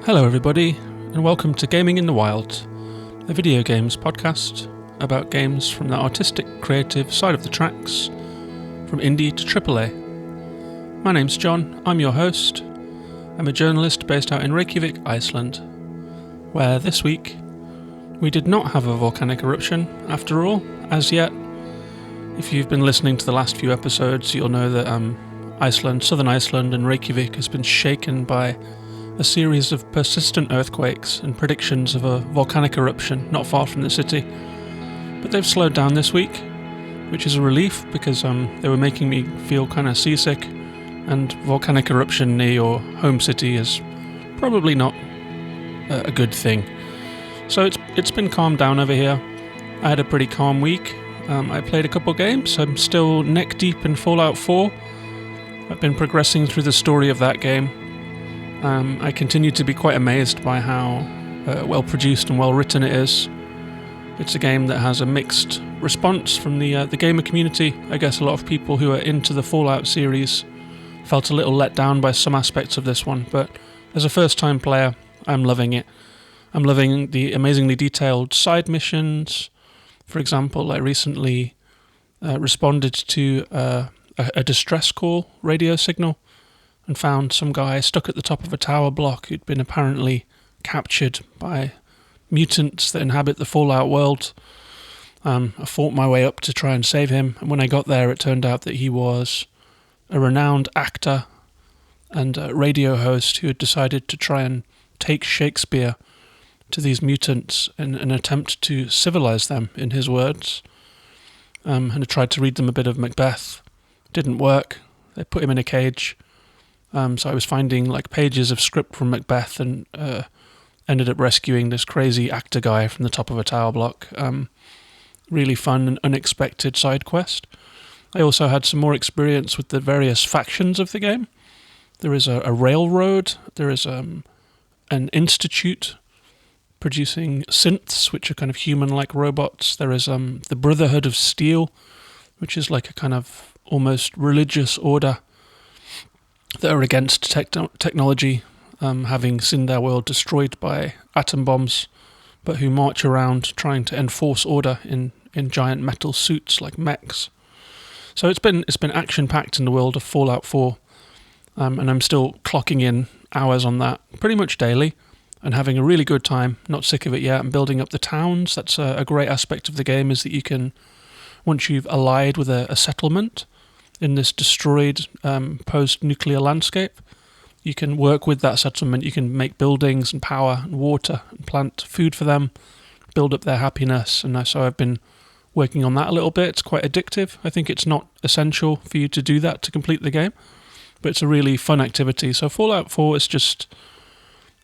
Hello everybody, and welcome to Gaming in the Wild, a video games podcast about games from the artistic, creative side of the tracks, from indie to AAA. My name's John, I'm your host. I'm a journalist based out in Reykjavik, Iceland, where this week we did not have a volcanic eruption after all, as yet. If you've been listening to the last few episodes, you'll know that Iceland, southern Iceland and Reykjavik has been shaken by a series of persistent earthquakes and predictions of a volcanic eruption not far from the city. But they've slowed down this week, which is a relief because they were making me feel kind of seasick, and volcanic eruption near your home city is probably not a good thing. So it's been calmed down over here. I had a pretty calm week. I played a couple games. I'm still neck deep in Fallout 4. I've been progressing through the story of that game. I continue to be quite amazed by how well produced and well written it is. It's a game that has a mixed response from the gamer community. I guess a lot of people who are into the Fallout series felt a little let down by some aspects of this one, but as a first-time player, I'm loving it. I'm loving the amazingly detailed side missions. For example, I recently responded to a distress call radio signal and found some guy stuck at the top of a tower block who'd been apparently captured by mutants that inhabit the Fallout world. I fought my way up to try and save him, and when I got there it turned out that he was a renowned actor and a radio host who had decided to try and take Shakespeare to these mutants in an attempt to civilize them, in his words, and had tried to read them a bit of Macbeth. Didn't work. They put him in a cage. So I was finding like pages of script from Macbeth and ended up rescuing this crazy actor guy from the top of a tower block. Really fun and unexpected side quest. I also had some more experience with the various factions of the game. There is a railroad, there is an institute producing synths, which are kind of human-like robots. There is the Brotherhood of Steel, which is like a kind of almost religious order that are against technology, having seen their world destroyed by atom bombs, but who march around trying to enforce order in giant metal suits like mechs. So it's been action-packed in the world of Fallout 4, and I'm still clocking in hours on that pretty much daily and having a really good time, not sick of it yet. I'm building up the towns. That's a great aspect of the game, is that you can, once you've allied with a settlement in this destroyed post-nuclear landscape, you can work with that settlement. You can make buildings and power and water and plant food for them, build up their happiness. And so I've been working on that a little bit. It's quite addictive. I think it's not essential for you to do that to complete the game, but it's a really fun activity. So Fallout 4 is just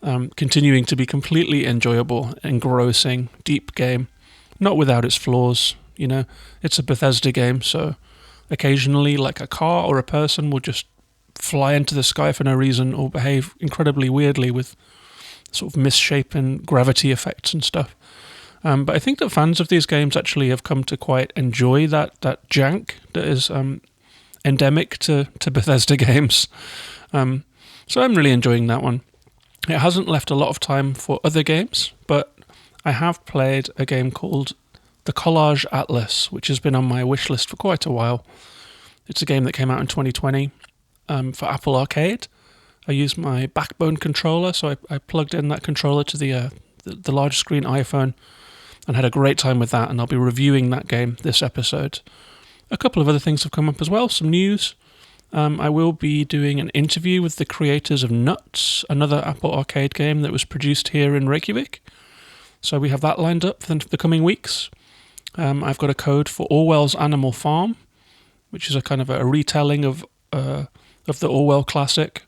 continuing to be completely enjoyable, engrossing, deep game, not without its flaws. You know, it's a Bethesda game, so occasionally, like a car or a person will just fly into the sky for no reason or behave incredibly weirdly with sort of misshapen gravity effects and stuff. But I think that fans of these games actually have come to quite enjoy that jank that is endemic to Bethesda games. So I'm really enjoying that one. It hasn't left a lot of time for other games, but I have played a game called the Collage Atlas, which has been on my wish list for quite a while. It's a game that came out in 2020 for Apple Arcade. I used my Backbone controller, so I plugged in that controller to the large screen iPhone and had a great time with that, and I'll be reviewing that game this episode. A couple of other things have come up as well, some news. I will be doing an interview with the creators of Nuts, another Apple Arcade game that was produced here in Reykjavik. So we have that lined up for the coming weeks. I've got a code for Orwell's Animal Farm, which is a kind of a retelling of the Orwell classic.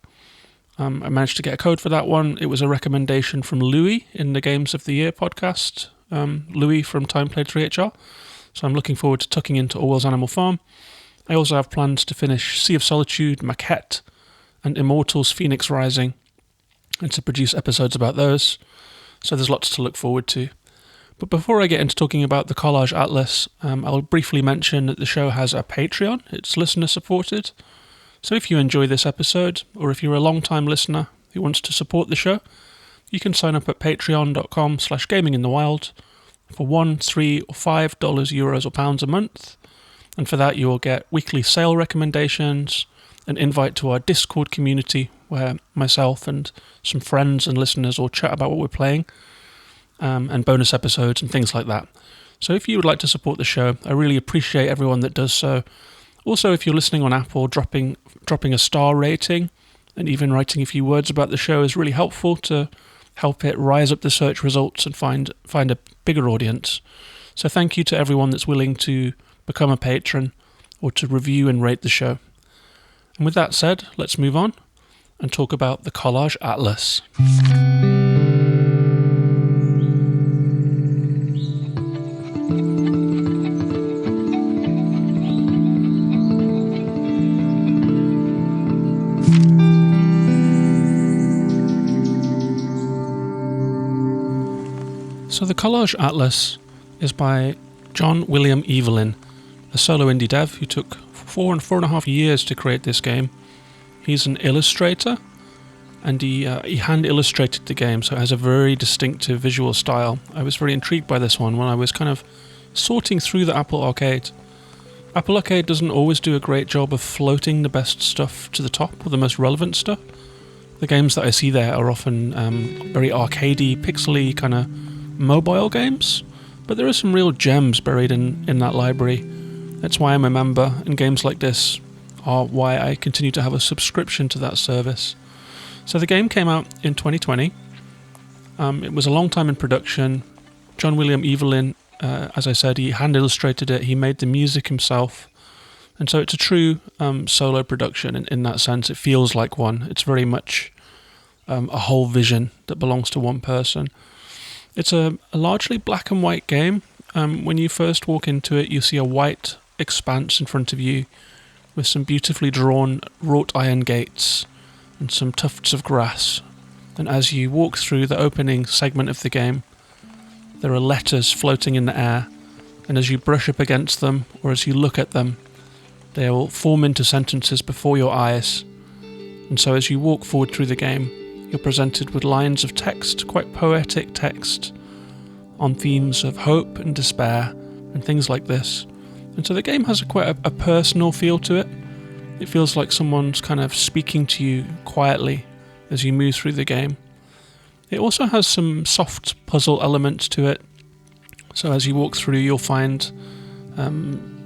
I managed to get a code for that one. It was a recommendation from Louis in the Games of the Year podcast, Louis from Time Played 3HR. So I'm looking forward to tucking into Orwell's Animal Farm. I also have plans to finish Sea of Solitude, Maquette, and Immortals Phoenix Rising, and to produce episodes about those. So there's lots to look forward to. But before I get into talking about the Collage Atlas, I'll briefly mention that the show has a Patreon. It's listener supported. So if you enjoy this episode, or if you're a long-time listener who wants to support the show, you can sign up at patreon.com/gaminginthewild for $1, $3, or $5, euros or pounds a month. And for that, you will get weekly sale recommendations, an invite to our Discord community where myself and some friends and listeners all chat about what we're playing, and bonus episodes and things like that. So if you would like to support the show, I really appreciate everyone that does so. Also, if you're listening on Apple, dropping a star rating and even writing a few words about the show is really helpful to help it rise up the search results and find a bigger audience. So thank you to everyone that's willing to become a patron or to review and rate the show. And with that said, let's move on and talk about the Collage Atlas. So the Collage Atlas is by John William Evelyn, a solo indie dev who took 4.5 years to create this game. He's an illustrator, and he hand illustrated the game, so it has a very distinctive visual style. I was very intrigued by this one when I was kind of sorting through the Apple Arcade. Apple Arcade doesn't always do a great job of floating the best stuff to the top, or the most relevant stuff. The games that I see there are often very arcadey, pixely kind of mobile games, but there are some real gems buried in that library. That's why I'm a member, and games like this are why I continue to have a subscription to that service. So the game came out in 2020. It was a long time in production. John William Evelyn, as I said, he hand illustrated it, he made the music himself, and so it's a true solo production in that sense. It feels like one. It's very much a whole vision that belongs to one person. It's a largely black and white game. When you first walk into it, you see a white expanse in front of you with some beautifully drawn wrought iron gates and some tufts of grass. And as you walk through the opening segment of the game, there are letters floating in the air, and as you brush up against them or as you look at them, they will form into sentences before your eyes. And so as you walk forward through the game, you're presented with lines of text, quite poetic text, on themes of hope and despair and things like this. And so the game has quite a personal feel to it. It feels like someone's kind of speaking to you quietly as you move through the game. It also has some soft puzzle elements to it. So as you walk through, you'll find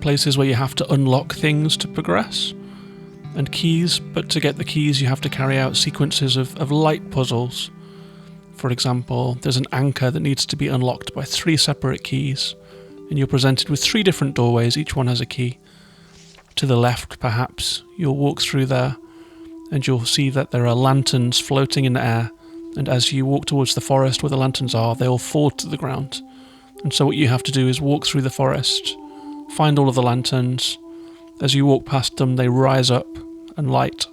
places where you have to unlock things to progress, and keys, but to get the keys you have to carry out sequences of light puzzles. For example, there's an anchor that needs to be unlocked by 3 separate keys, and you're presented with 3 different doorways, each one has a key. To the left, perhaps, you'll walk through there, and you'll see that there are lanterns floating in the air, and as you walk towards the forest where the lanterns are, they'll fall to the ground. And so what you have to do is walk through the forest, find all of the lanterns. As you walk past them, they rise up and light,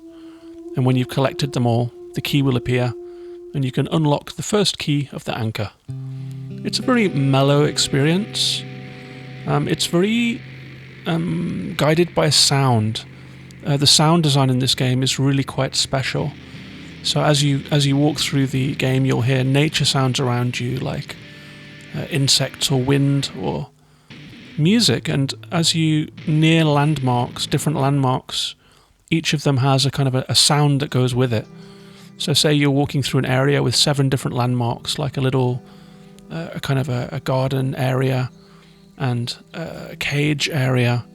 and when you've collected them all, the key will appear, and you can unlock the first key of the anchor. It's a very mellow experience. It's very guided by sound. The sound design in this game is really quite special. So as you walk through the game, you'll hear nature sounds around you, like insects or wind or music, and as you near landmarks, different landmarks, each of them has a kind of a sound that goes with it. So say you're walking through an area with 7 different landmarks, like a little kind of a garden area and a cage area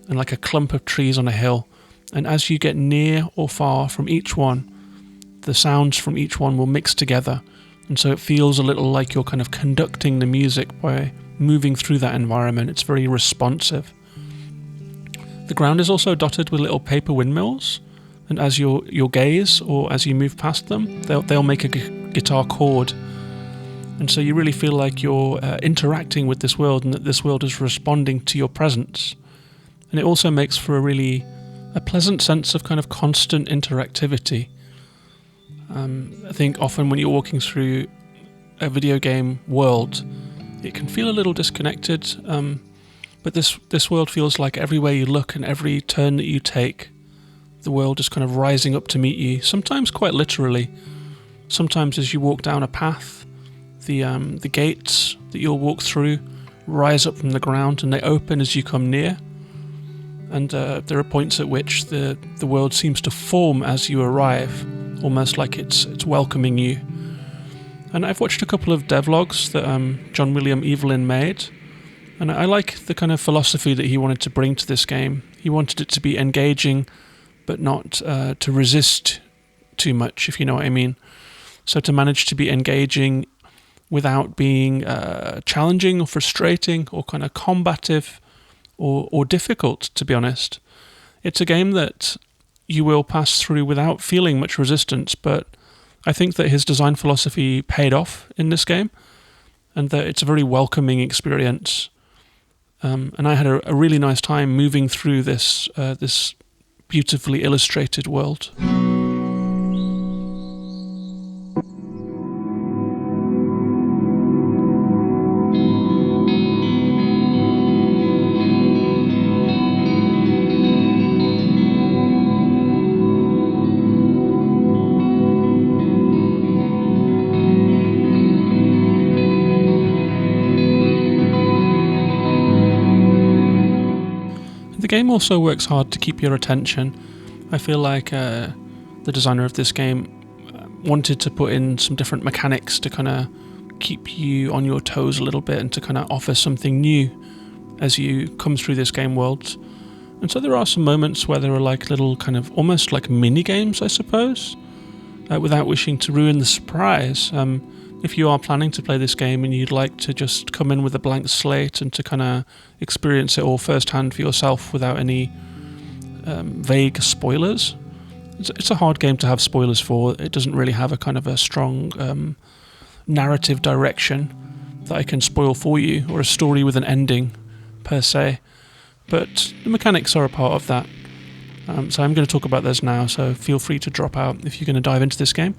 and like a clump of trees on a hill, and as you get near or far from each one, the sounds from each one will mix together, and so it feels a little like you're kind of conducting the music by moving through that environment. It's very responsive. The ground is also dotted with little paper windmills, and as you gaze or as you move past them, they'll make a guitar chord, and so you really feel like you're interacting with this world, and that this world is responding to your presence. And it also makes for a pleasant sense of kind of constant interactivity. I think often when you're walking through a video game world, it can feel a little disconnected, but this world feels like everywhere you look and every turn that you take, the world is kind of rising up to meet you, sometimes quite literally, Sometimes as you walk down a path, the gates that you'll walk through rise up from the ground and they open as you come near. And there are points at which the world seems to form as you arrive, almost like it's welcoming you. And I've watched a couple of devlogs that John William Evelyn made, and I like the kind of philosophy that he wanted to bring to this game. He wanted it to be engaging, but not to resist too much, if you know what I mean. So to manage to be engaging without being challenging or frustrating or kind of combative or difficult, to be honest. It's a game that you will pass through without feeling much resistance, but I think that his design philosophy paid off in this game, and that it's a very welcoming experience. And I had a really nice time moving through this beautifully illustrated world. The game also works hard to keep your attention. I feel like the designer of this game wanted to put in some different mechanics to kind of keep you on your toes a little bit and to kind of offer something new as you come through this game world. And so there are some moments where there are like little kind of almost like mini games, I suppose, without wishing to ruin the surprise. If you are planning to play this game and you'd like to just come in with a blank slate and to kind of experience it all firsthand for yourself without any vague spoilers, it's a hard game to have spoilers for. It doesn't really have a kind of a strong narrative direction that I can spoil for you, or a story with an ending per se, but the mechanics are a part of that. So I'm going to talk about those now, so feel free to drop out if you're going to dive into this game.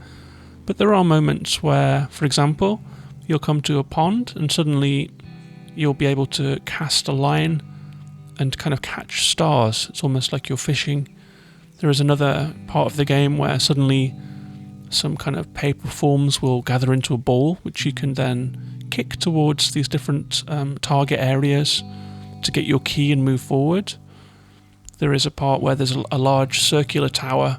But there are moments where, for example, you'll come to a pond and suddenly you'll be able to cast a line and kind of catch stars. It's almost like you're fishing. There is another part of the game where suddenly some kind of paper forms will gather into a ball, which you can then kick towards these different target areas to get your key and move forward. There is a part where there's a large circular tower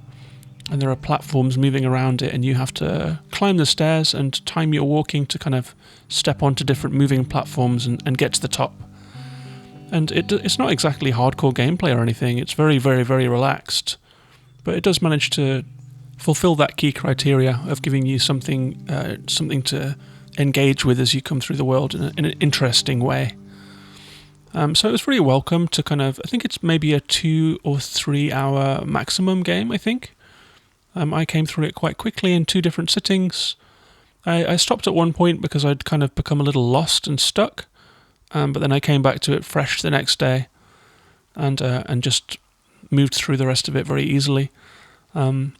and there are platforms moving around it, and you have to climb the stairs and time your walking to kind of step onto different moving platforms and get to the top. And it's not exactly hardcore gameplay or anything, it's very, very, very relaxed, but it does manage to fulfill that key criteria of giving you something to engage with as you come through the world in an interesting way. So it was very welcome to kind of, I think it's maybe a 2 or 3 hour maximum game, I think. I came through it quite quickly in 2 different sittings. I stopped at one point because I'd kind of become a little lost and stuck, but then I came back to it fresh the next day and just moved through the rest of it very easily. On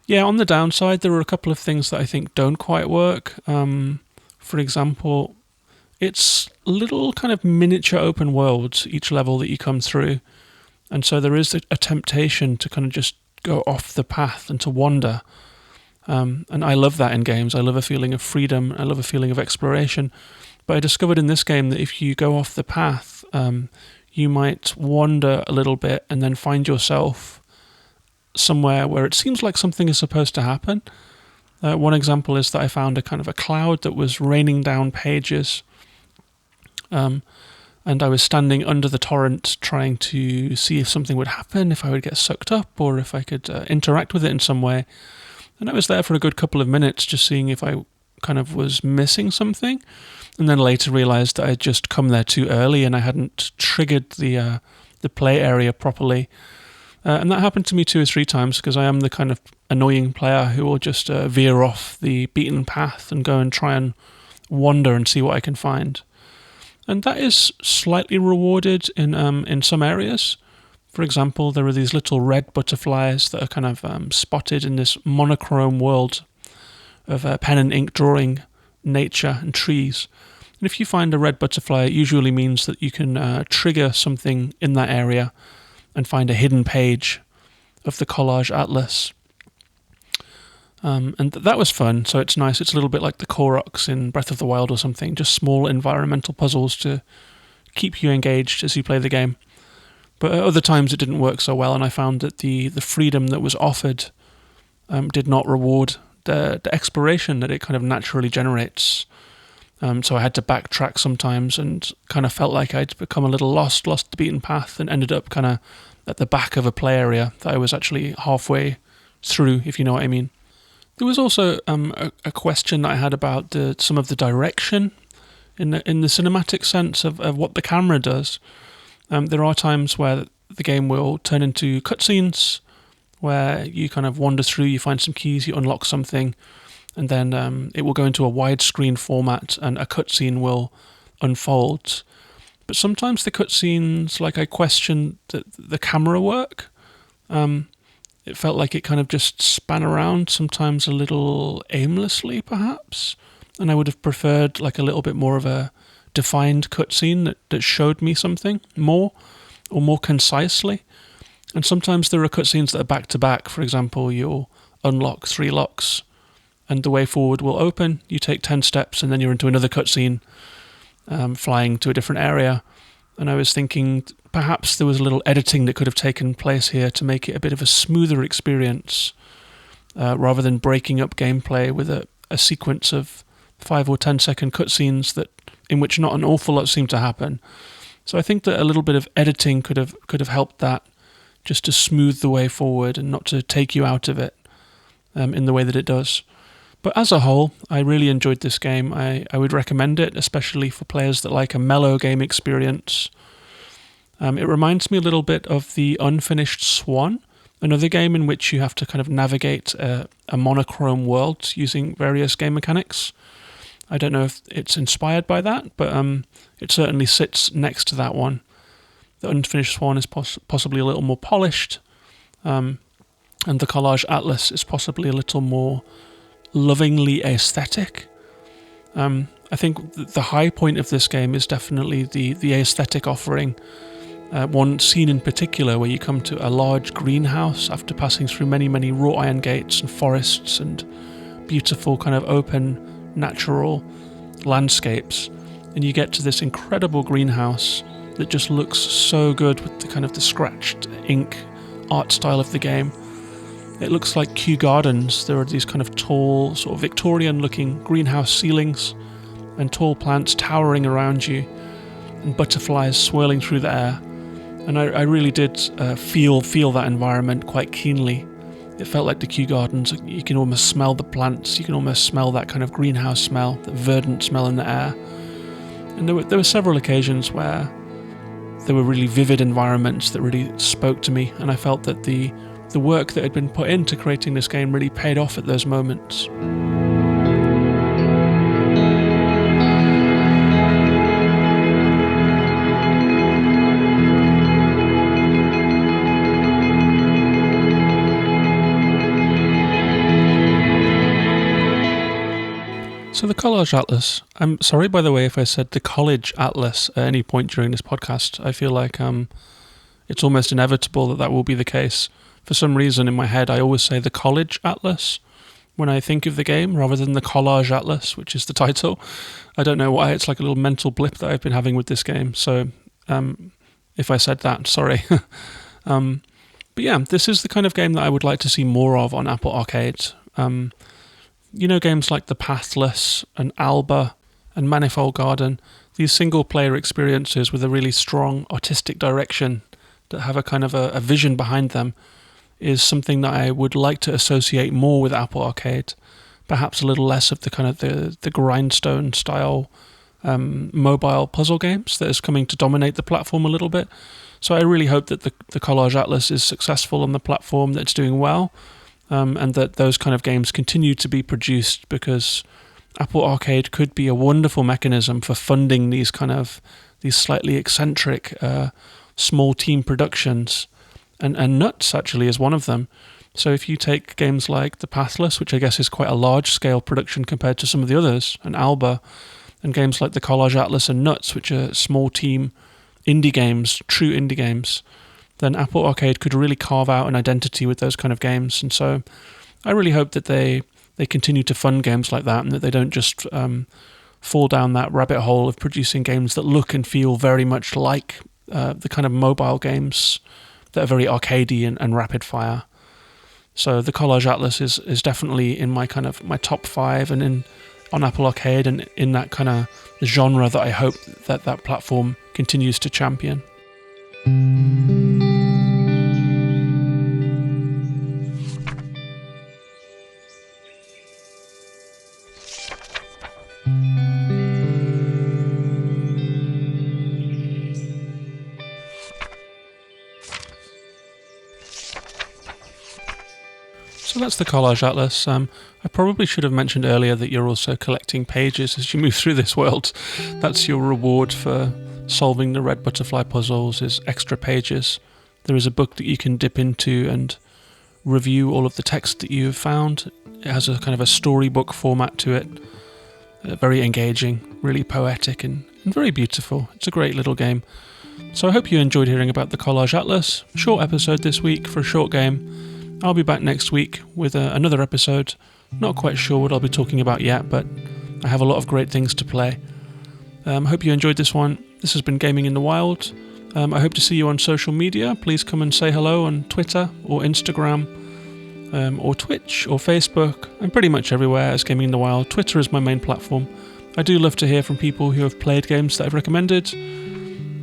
the downside, there were a couple of things that I think don't quite work. For example, it's little kind of miniature open worlds, each level that you come through, and so there is a temptation to kind of just go off the path and to wander. And I love that in games. I love a feeling of freedom. I love a feeling of exploration. But I discovered in this game that if you go off the path, you might wander a little bit and then find yourself somewhere where it seems like something is supposed to happen. One example is that I found a kind of a cloud that was raining down pages. And I was standing under the torrent trying to see if something would happen, if I would get sucked up, or if I could interact with it in some way. And I was there for a good couple of minutes just seeing if I kind of was missing something, and then later realised that I had just come there too early and I hadn't triggered the play area properly. And that happened to me 2 or 3 times because I am the kind of annoying player who will just veer off the beaten path and go and try and wander and see what I can find. And that is slightly rewarded in some areas. For example, there are these little red butterflies that are kind of spotted in this monochrome world of pen and ink drawing nature and trees. And if you find a red butterfly, it usually means that you can trigger something in that area and find a hidden page of the Collage Atlas. And that was fun, so it's nice. It's a little bit like the Koroks in Breath of the Wild or something, just small environmental puzzles to keep you engaged as you play the game. But at other times it didn't work so well, and I found that the freedom that was offered did not reward the exploration that it kind of naturally generates. So I had to backtrack sometimes and kind of felt like I'd become a little lost the beaten path, and ended up kind of at the back of a play area that I was actually halfway through, if you know what I mean. There was also a question that I had about some of the direction in the cinematic sense of what the camera does. There are times where the game will turn into cutscenes, where you kind of wander through, you find some keys, you unlock something, and then it will go into a widescreen format and a cutscene will unfold. But sometimes the cutscenes, like, I questioned the camera work. It felt like it kind of just span around, sometimes a little aimlessly, perhaps. And I would have preferred like a little bit more of a defined cutscene that showed me something more, or more concisely. And sometimes there are cutscenes that are back to back. For example, you'll unlock 3 locks, and the way forward will open. You take 10 steps, and then you're into another cutscene, flying to a different area. And I was thinking perhaps there was a little editing that could have taken place here to make it a bit of a smoother experience, rather than breaking up gameplay with a sequence of 5 or 10 second cutscenes in which not an awful lot seemed to happen. So I think that a little bit of editing could have helped that, just to smooth the way forward and not to take you out of it in the way that it does. But as a whole, I really enjoyed this game. I would recommend it, especially for players that like a mellow game experience. It reminds me a little bit of the Unfinished Swan, another game in which you have to kind of navigate a monochrome world using various game mechanics. I don't know if it's inspired by that, but it certainly sits next to that one. The Unfinished Swan is possibly a little more polished, and the Collage Atlas is possibly a little more lovingly aesthetic. I think the high point of this game is definitely the aesthetic offering. One scene in particular where you come to a large greenhouse after passing through many wrought iron gates and forests and beautiful kind of open natural landscapes, and you get to this incredible greenhouse that just looks so good with the kind of the scratched ink art style of the game. It looks like Kew Gardens. There are these kind of tall, sort of Victorian-looking greenhouse ceilings and tall plants towering around you and butterflies swirling through the air. And I really did feel that environment quite keenly. It felt like the Kew Gardens. You can almost smell the plants. You can almost smell that kind of greenhouse smell, that verdant smell in the air. And there were several occasions where there were really vivid environments that really spoke to me, and I felt that the work that had been put into creating this game really paid off at those moments. So the Collage Atlas, I'm sorry by the way if I said the College Atlas at any point during this podcast. I feel like it's almost inevitable that will be the case. For some reason in my head I always say the College Atlas when I think of the game, rather than the Collage Atlas, which is the title. I don't know why, it's like a little mental blip that I've been having with this game, so if I said that, sorry. But yeah, this is the kind of game that I would like to see more of on Apple Arcade. You know, games like The Pathless and Alba and Manifold Garden, these single-player experiences with a really strong artistic direction that have a kind of a vision behind them is something that I would like to associate more with Apple Arcade. Perhaps a little less of the kind of the grindstone style mobile puzzle games that is coming to dominate the platform a little bit. So I really hope that the Collage Atlas is successful on the platform, that it's doing well, and that those kind of games continue to be produced, because Apple Arcade could be a wonderful mechanism for funding these slightly eccentric small team productions, and Nuts actually is one of them. So if you take games like The Pathless, which I guess is quite a large scale production compared to some of the others, and Alba, and games like the Collage Atlas and Nuts, which are small team indie games, true indie games, then Apple Arcade could really carve out an identity with those kind of games. And so I really hope that they they continue to fund games like that, and that they don't just fall down that rabbit hole of producing games that look and feel very much like the kind of mobile games that are very arcadey and rapid fire. So the Collage Atlas is definitely in my top 5 and on Apple Arcade, and in that kind of genre that I hope that platform continues to champion. So that's the Collage Atlas. I probably should have mentioned earlier that you're also collecting pages as you move through this world. That's your reward for solving the red butterfly puzzles, is extra pages. There is a book that you can dip into and review all of the text that you have found. It has a kind of a storybook format to it. Very engaging, really poetic and very beautiful. It's a great little game. So I hope you enjoyed hearing about the Collage Atlas. Short episode this week for a short game. I'll be back next week with another episode. Not quite sure what I'll be talking about yet, but I have a lot of great things to play. Hope you enjoyed this one. This has been Gaming in the Wild. I hope to see you on social media. Please come and say hello on Twitter or Instagram or Twitch or Facebook. I'm pretty much everywhere as Gaming in the Wild. Twitter is my main platform. I do love to hear from people who have played games that I've recommended.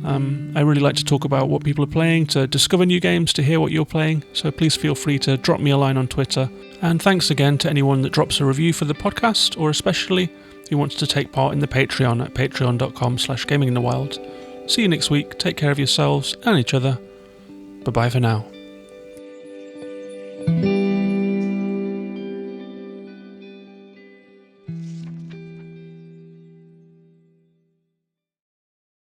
I really like to talk about what people are playing, to discover new games, to hear what you're playing, so please feel free to drop me a line on Twitter. And thanks again to anyone that drops a review for the podcast, or especially who wants to take part in the Patreon at patreon.com/gaminginthewild. See you next week, take care of yourselves and each other. Bye bye for now.